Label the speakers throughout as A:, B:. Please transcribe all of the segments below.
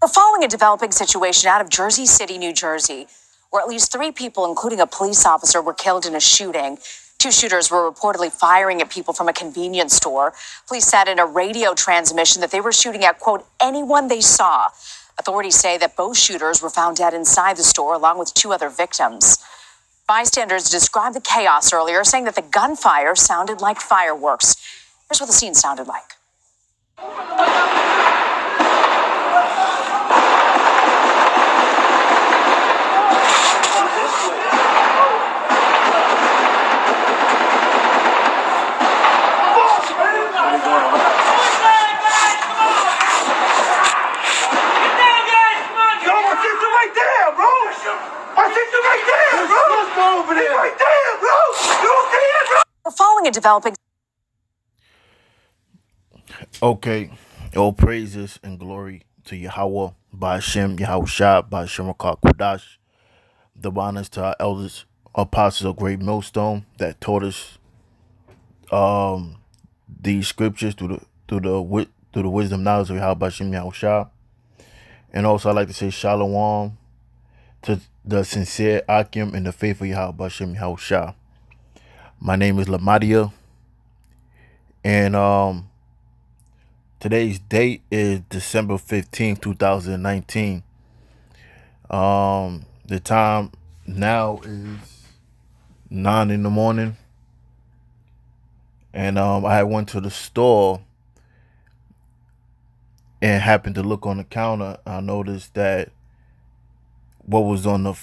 A: We're following a developing situation out of Jersey City, New Jersey, where at least 3 people, including a police officer, were killed in a shooting. 2 shooters were reportedly firing at people from a convenience store. Police said in a radio transmission that they were shooting at, quote, anyone they saw. Authorities say that both shooters were found dead inside the store, along with 2 other victims. Bystanders described the chaos earlier, saying that the gunfire sounded like fireworks. Here's what the scene sounded like. We're following a developing.
B: Okay, all praises and glory to Yahweh, Ba'ashem, Yahushua, Ba'ashem Rakah Kodash. The honors to our elders, apostles of Great Millstone that taught us these scriptures through the wisdom knowledge of Yahweh Ba'ashem Yahushua. And also, I'd like to say Shalom to the sincere Akim and the faithful Yahweh Ba'ashem Yahushua. My name is Lamadia, and today's date is December 15th, 2019. The time now is 9 in the morning. And I went to the store and happened to look on the counter. I noticed that what was on the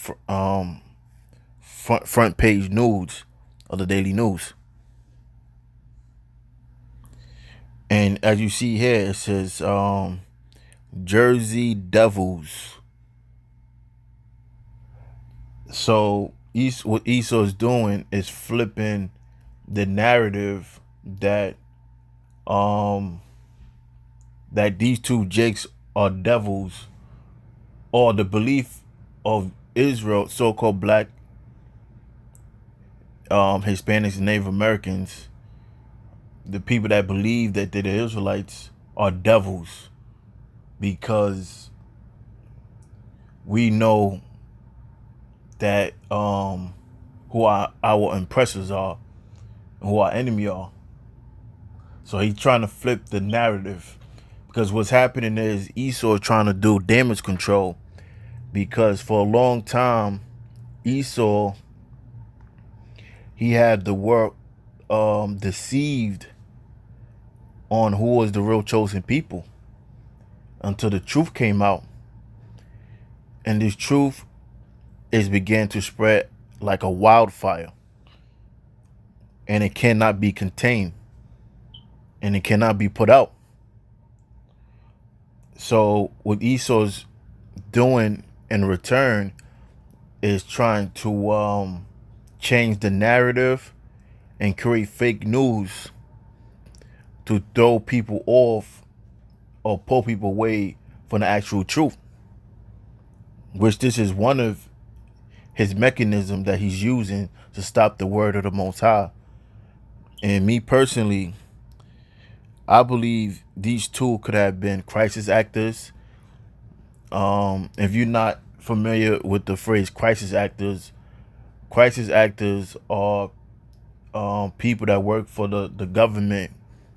B: front page news of the Daily News. And as you see here, it says Jersey Devils. So what Esau is doing is flipping the narrative that that these 2 jakes are devils, or the belief of Israel, so-called black Hispanics and Native Americans, the people that believe that they're the Israelites, are devils, because we know that who our oppressors are and who our enemy are. So he's trying to flip the narrative, because what's happening is Esau is trying to do damage control, because for a long time Esau, he had the world deceived on who was the real chosen people, until the truth came out. And this truth is began to spread like a wildfire, and it cannot be contained, and it cannot be put out. So what Esau's doing in return is trying to change the narrative and create fake news to throw people off or pull people away from the actual truth, which this is one of his mechanism that he's using to stop the word of the Most High. And me personally, I believe these 2 could have been crisis actors. If you're not familiar with the phrase crisis actors are people that work for the government,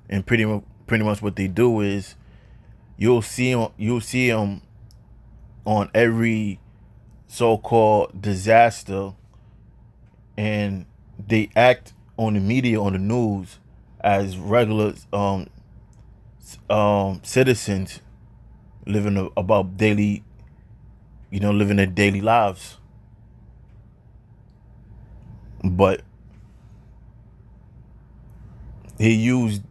B: and pretty much what they do is you'll see them on every so-called disaster, and they act on the media, on the news, as regular citizens living about daily, living their daily lives. But he used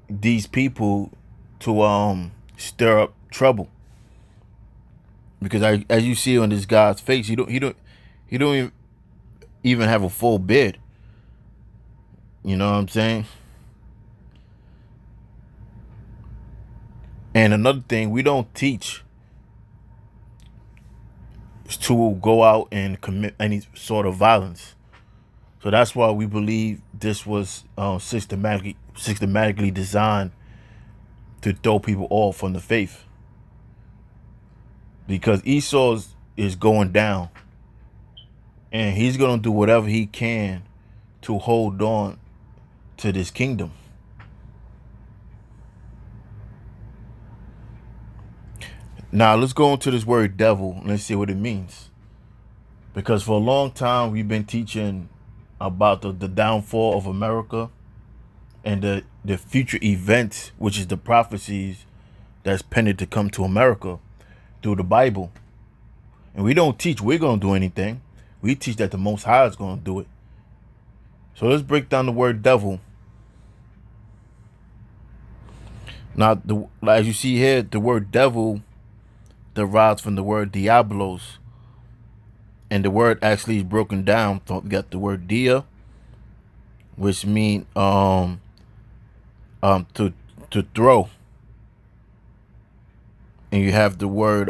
B: these people to stir up trouble, because as you see on this guy's face, he don't even have a full beard. You know what I'm saying? And another thing, we don't teach to go out and commit any sort of violence. So that's why we believe this was systematically designed to throw people off from the faith. because Esau is going down, and he's gonna do whatever he can to hold on to this kingdom. Now let's go into this word devil and let's see what it means. Because for a long time we've been teaching about the downfall of America and the future events, which is the prophecies that's pending to come to America through the Bible. And we don't teach we're gonna do anything. We teach that the Most High is gonna do it. So let's break down the word devil. Now, as you see here, the word devil derives from the word diablos, and the word actually is broken down. So we got the word dia, which mean to throw, and you have the word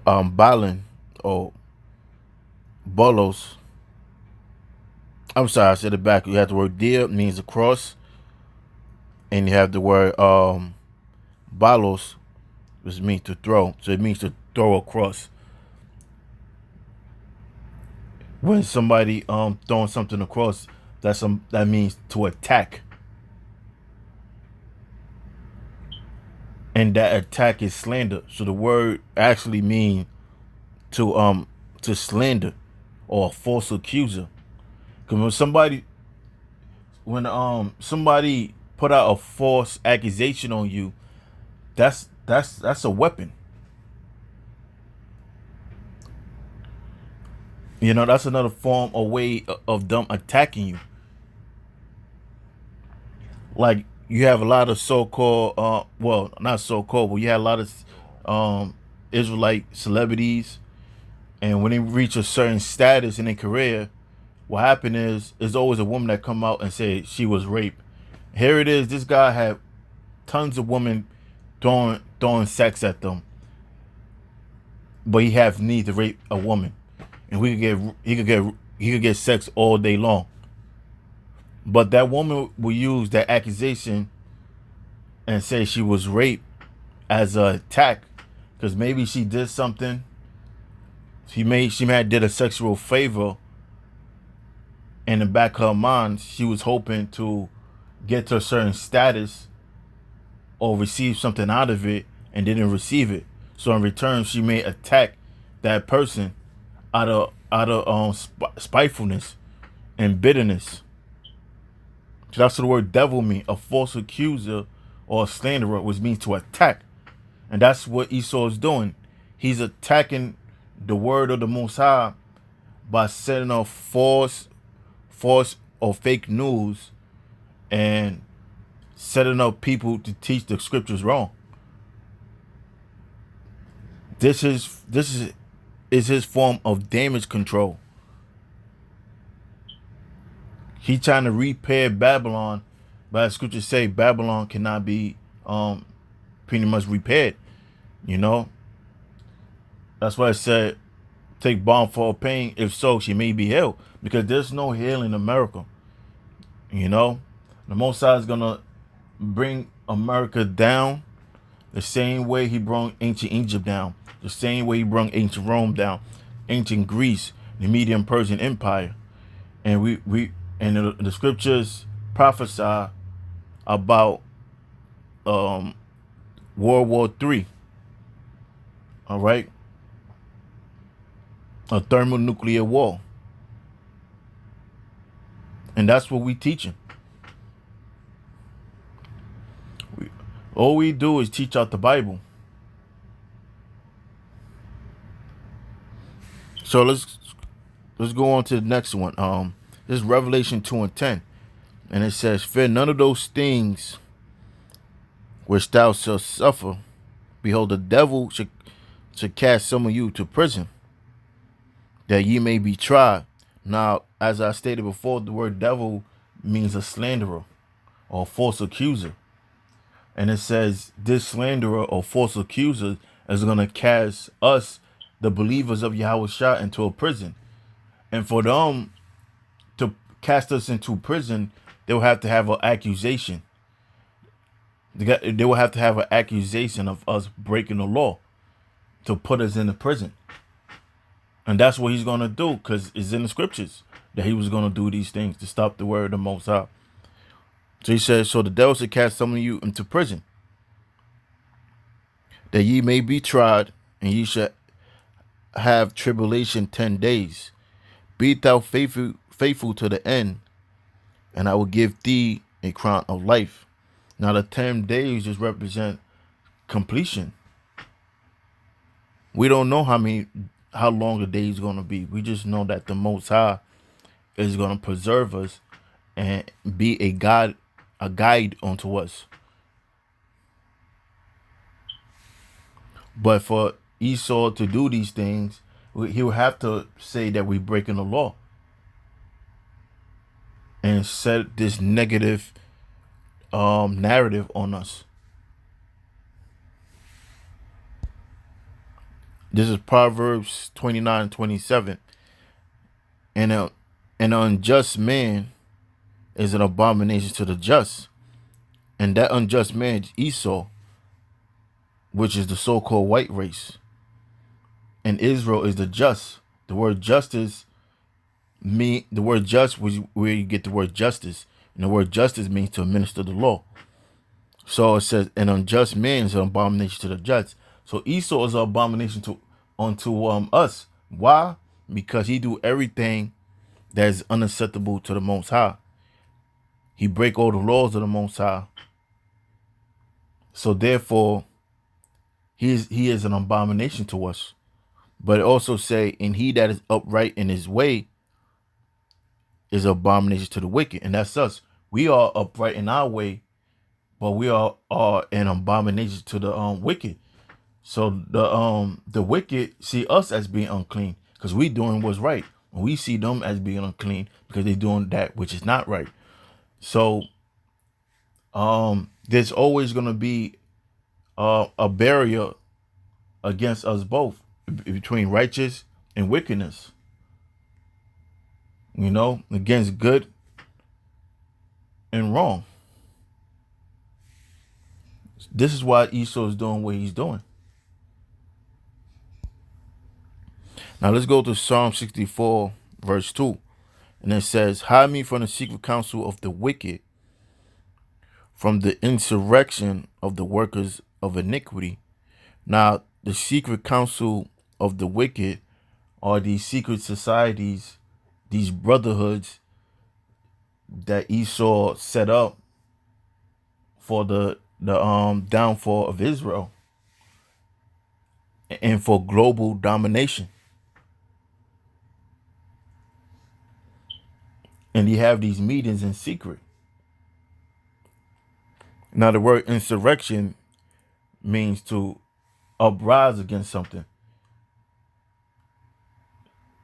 B: balin or bolos. I'm sorry, I said it back. You have the word dia, means across, and you have the word balos, which means to throw. So it means to throw across. When somebody throwing something across, that means to attack. And that attack is slander. So the word actually means to slander or a false accuser. Because when somebody put out a false accusation on you, that's a weapon. You know, that's another form or way of them attacking you. Like you have a lot of so-called, well, not so-called, but you have a lot of Israelite celebrities, and when they reach a certain status in their career, what happened is there's always a woman that come out and say she was raped. Here it is. This guy had tons of women throwing sex at them, but he have need to rape a woman, and he could get sex all day long. But that woman will use that accusation and say she was raped as an attack, because maybe she did something. She may have did a sexual favor. In the back of her mind, she was hoping to get to a certain status or receive something out of it, and didn't receive it. So in return, she may attack that person out of spitefulness and bitterness. So that's what the word devil means, a false accuser or a slanderer, which means to attack. And that's what Esau is doing. He's attacking the word of the Most High by setting off false or fake news and setting up people to teach the scriptures wrong. This is his form of damage control. He trying to repair Babylon, but as scriptures say, Babylon cannot be pretty much repaired. You know, that's why I said take balm for her pain. If so, she may be healed, because there's no healing in America. You know, the Most High is gonna bring America down the same way he brought ancient Egypt down, the same way he brought ancient Rome down, ancient Greece, the Median Persian Empire. And the scriptures prophesy about World War III. All right, a thermonuclear war, and that's what we teaching. All we do is teach out the Bible. So let's go on to the next one. This is Revelation 2:10, and it says, "Fear none of those things which thou shalt suffer. Behold, the devil should cast some of you to prison, that ye may be tried." Now, as I stated before, the word devil means a slanderer or a false accuser. And it says this slanderer or false accuser is going to cast us, the believers of Yahushua, into a prison. And for them to cast us into prison, they'll have to have an accusation. They will have to have an accusation of us breaking the law to put us in the prison. And that's what he's going to do, because it's in the scriptures that he was going to do these things to stop the word of the Most High. So he says, so the devil should cast some of you into prison, that ye may be tried, and ye shall have tribulation 10 days. Be thou faithful to the end, and I will give thee a crown of life. Now the 10 days just represent completion. We don't know how long the day is going to be. We just know that the Most High is going to preserve us and be a guide unto us. But for Esau to do these things, he will have to say that we're breaking the law and set this negative narrative on us. This is Proverbs 29:27. And an unjust man is an abomination to the just. And that unjust man is Esau, which is the so-called white race. And Israel is the just. The word justice the word just was where you get the word justice. And the word justice means to administer the law. So it says an unjust man is an abomination to the just. So Esau is an abomination unto us. Why? Because he do everything that is unacceptable to the Most High. He break all the laws of the Most High. So therefore, he is an abomination to us. But it also say, and he that is upright in his way is an abomination to the wicked. And that's us. We are upright in our way, but we are an abomination to the wicked. So the wicked see us as being unclean because we doing what's right. We see them as being unclean because they're doing that which is not right. So there's always going to be a barrier against us both, between righteous and wickedness. You know, against good and wrong. This is why Esau is doing what he's doing. Now let's go to Psalm 64, verse 2. And it says, hide me from the secret counsel of the wicked, from the insurrection of the workers of iniquity. Now, the secret counsel of the wicked are these secret societies, these brotherhoods that Esau set up for the downfall of Israel and for global domination. And you have these meetings in secret. Now, the word insurrection means to uprise against something.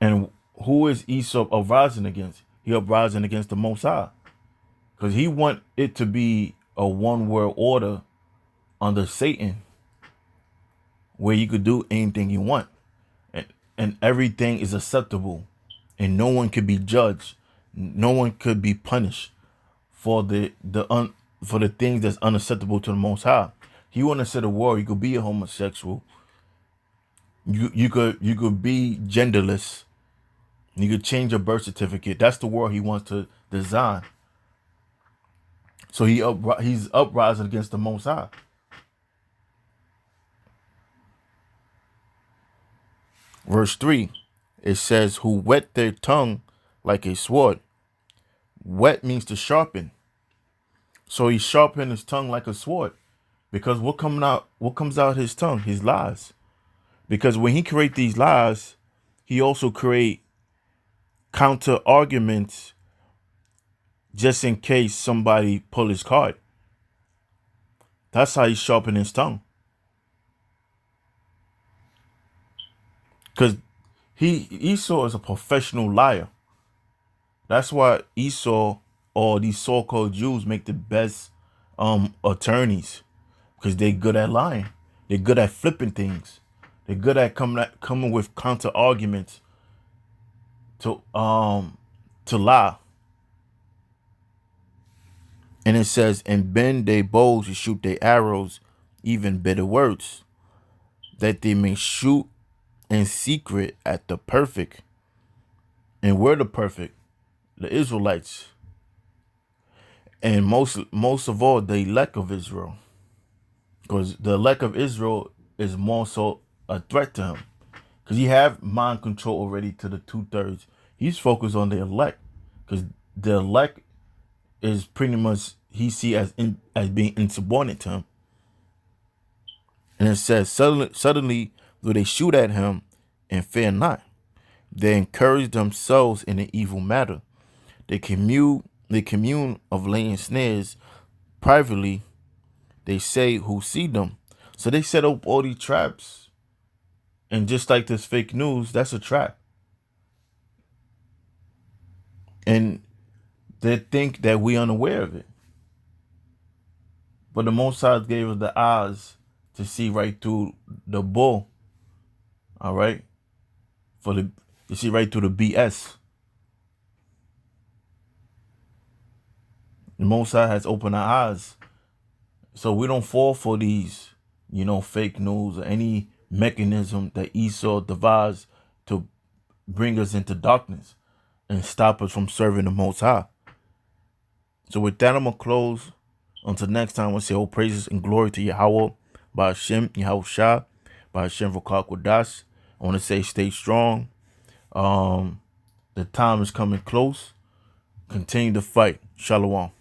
B: And who is Esau uprising against? He uprising against the Most High. Because he want it to be a one-world order under Satan, where you could do anything you want. And everything is acceptable. And no one could be judged. No one could be punished for the things that's unacceptable to the Most High. He want to set a world. You could be a homosexual. You could be genderless. You could change your birth certificate. That's the world he wants to design. So he's uprising against the Most High. Verse 3, it says, who whet their tongue like a sword. Whet means to sharpen. So he sharpened his tongue like a sword. Because what comes out his tongue? His lies. Because when he create these lies, he also create counter arguments just in case somebody pull his card. That's how he sharpened his tongue. Because Esau is a professional liar. That's why Esau or these so-called Jews make the best attorneys, because they're good at lying. They're good at flipping things. They're good at coming with counter arguments to lie. And it says, and bend their bows to shoot their arrows, even bitter words, that they may shoot in secret at the perfect. And we're the perfect, the Israelites. And most of all, the elect of Israel. Because the elect of Israel is more so a threat to him. Because he have mind control already to the 2/3. He's focused on the elect. Because the elect is pretty much he see as being insubordinate to him. And it says, suddenly do they shoot at him and fear not. They encourage themselves in an evil matter. They commune of laying snares privately. They say who see them. So they set up all these traps. And just like this fake news, that's a trap. And they think that we unaware of it. But the Most High gave us the eyes to see right through the bull. All right? To see right through the BS. The Most High has opened our eyes. So we don't fall for these, fake news or any mechanism that Esau devised to bring us into darkness and stop us from serving the Most High. So with that, I'm going to close. Until next time, I want to say all praises and glory to Yahweh, by Hashem, Yahweh Shah, by Hashem V'Kal Kodash. I want to say stay strong. The time is coming close. Continue to fight. Shalom.